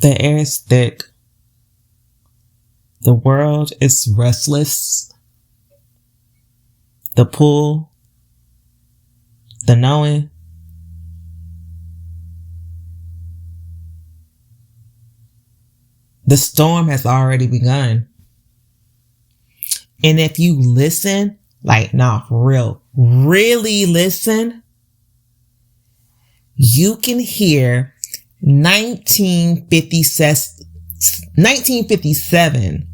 The air is thick. The world is restless. The pull. The knowing. The storm has already begun. And if you listen, like, nah, for real, really listen, you can hear 1957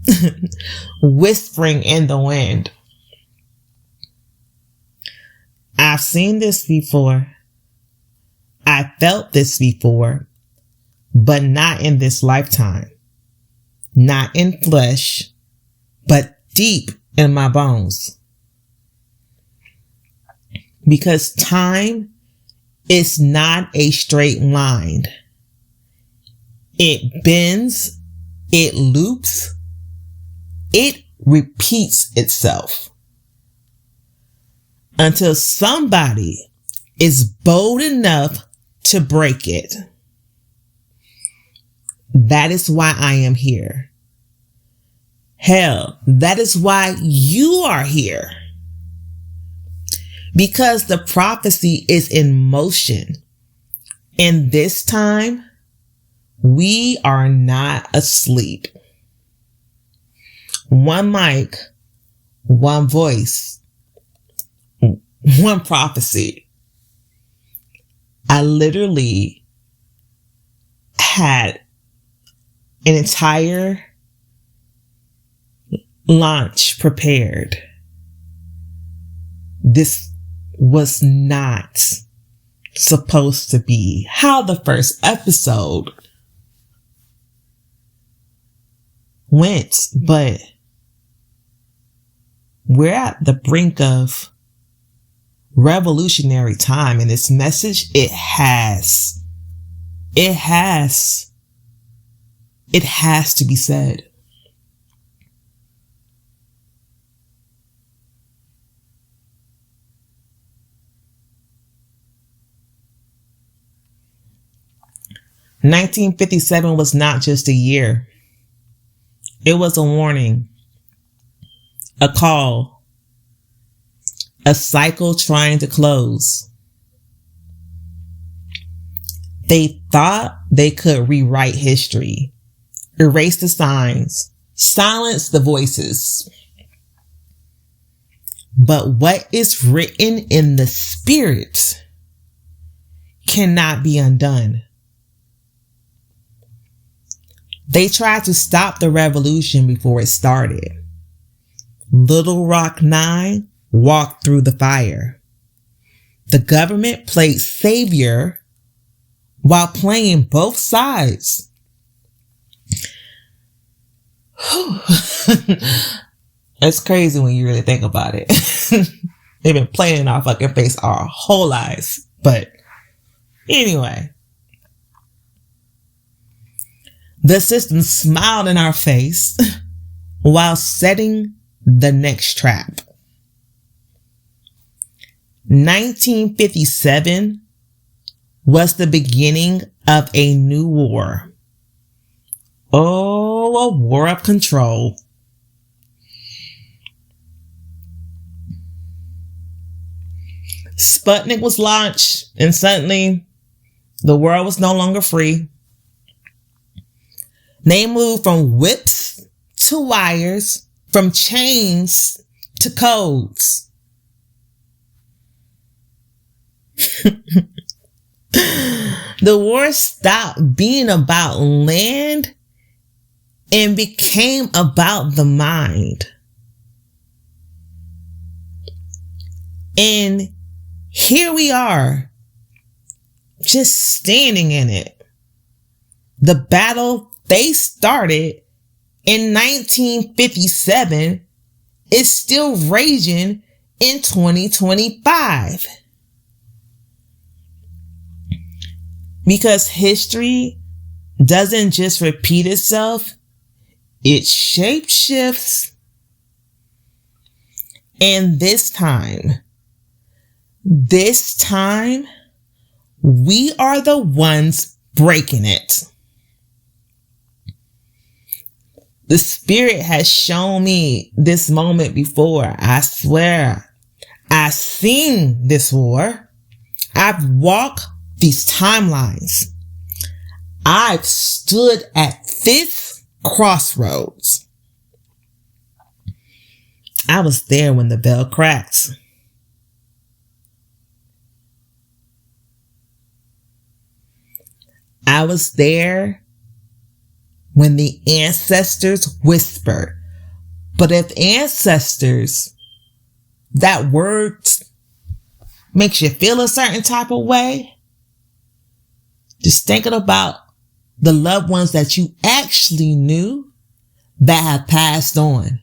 whispering in the wind. I've seen this before. I felt this before, but not in this lifetime. Not in flesh, but deep in my bones. Because time is not a straight line. It bends, it loops, it repeats itself. Until somebody is bold enough to break it. That is why I am here. Hell, that is why you are here. Because the prophecy is in motion. And this time, we are not asleep. One mic, one voice, one prophecy. I literally had an entire launch prepared. This was not supposed to be how the first episode went, but we're at the brink of revolutionary time, and this message, it has to be said. "1957 was not just a year. It was a warning, a call, a cycle trying to close. They thought they could rewrite history, erase the signs, silence the voices. But what is written in the spirit cannot be undone. They tried to stop the revolution before it started. Little Rock 9 walked through the fire. The government played savior while playing both sides. It's crazy when you really think about it. They've been playing in our fucking face our whole lives. But anyway. The system smiled in our face while setting the next trap. 1957 was the beginning of a new war. Oh, a war of control. Sputnik was launched, and suddenly the world was no longer free. They moved from whips to wires, from chains to codes. The war stopped being about land and became about the mind. And here we are, just standing in it. The battle they started in 1957 is still raging in 2025. Because history doesn't just repeat itself, it shapeshifts. And this time, we are the ones breaking it. The Spirit has shown me this moment before. I swear, I've seen this war. I've walked these timelines. I've stood at this crossroads. I was there when the bell cracked. I was there when the ancestors whispered. But if ancestors, that word makes you feel a certain type of way, just thinking about the loved ones that you actually knew that have passed on.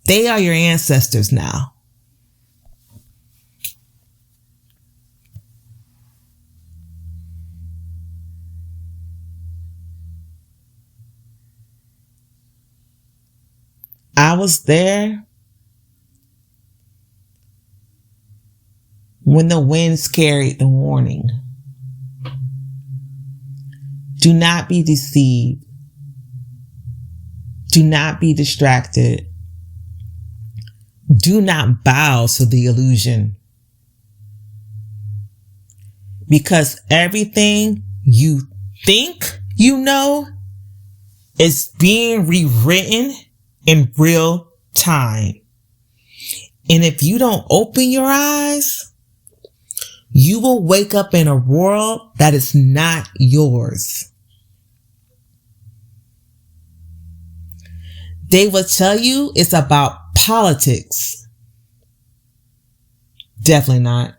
They are your ancestors now. I was there when the winds carried the warning. Do not be deceived. Do not be distracted. Do not bow to the illusion. Because everything you think you know is being rewritten in real time. And if you don't open your eyes, you will wake up in a world that is not yours. They will tell you it's about politics. Definitely not.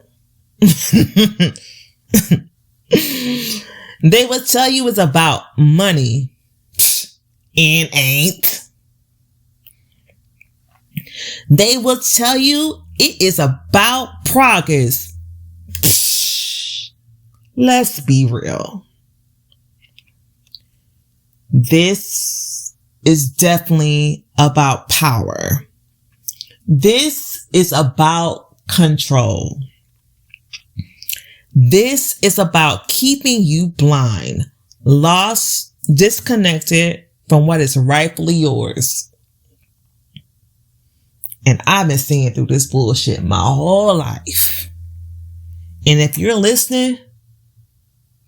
They will tell you it's about money. And ain't. They will tell you it is about progress. Let's be real. This is definitely about power. This is about control. This is about keeping you blind, lost, disconnected from what is rightfully yours. And I've been seeing through this bullshit my whole life. And if you're listening,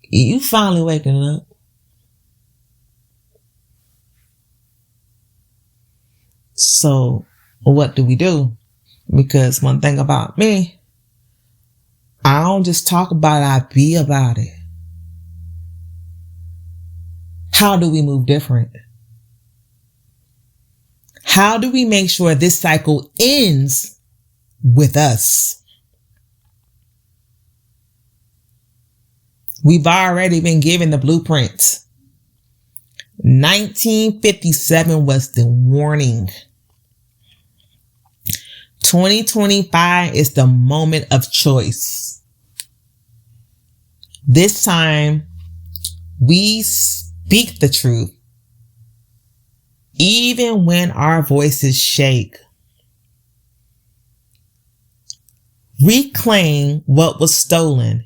you finally waking up. So what do? Because one thing about me, I don't just talk about it, I be about it. How do we move different? How do we make sure this cycle ends with us? We've already been given the blueprint. 1957 was the warning. 2025 is the moment of choice. This time, we speak the truth, even when our voices shake. Reclaim what was stolen,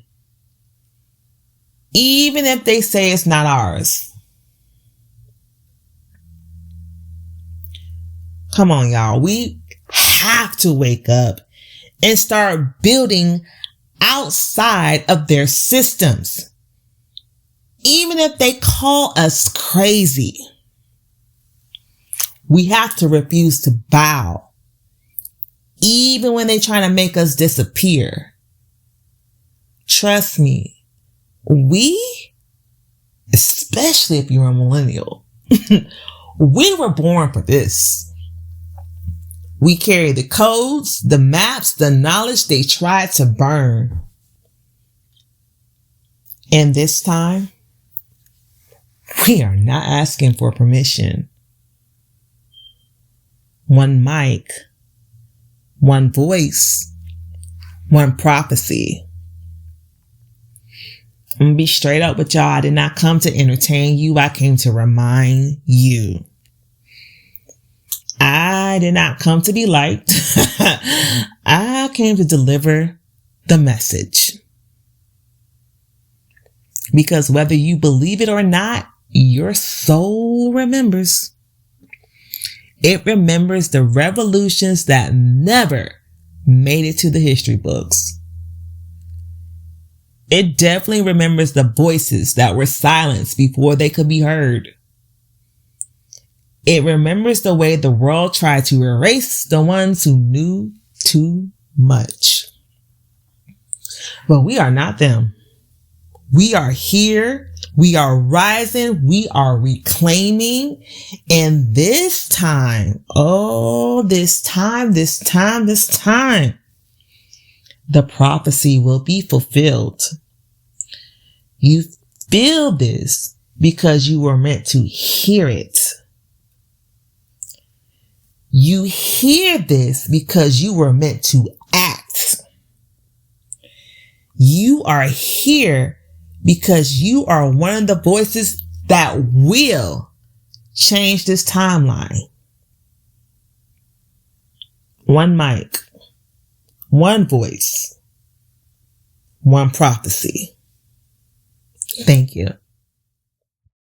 even if they say it's not ours. Come on, y'all. We have to wake up and start building outside of their systems, even if they call us crazy. We have to refuse to bow, even when they're trying to make us disappear. Trust me, we, especially if you're a millennial, we were born for this. We carry the codes, the maps, the knowledge they tried to burn. And this time, we are not asking for permission. One mic, one voice, one prophecy. I'm gonna be straight up with y'all. I did not come to entertain you. I came to remind you. I did not come to be liked. I came to deliver the message. Because whether you believe it or not, your soul remembers. It remembers the revolutions that never made it to the history books. It definitely remembers the voices that were silenced before they could be heard. It remembers the way the world tried to erase the ones who knew too much. But we are not them. We are here. We are rising. We are reclaiming. And this time, this time, the prophecy will be fulfilled. You feel this because you were meant to hear it. You hear this because you were meant to act. You are here because you are one of the voices that will change this timeline. One mic, one voice, one prophecy. Thank you.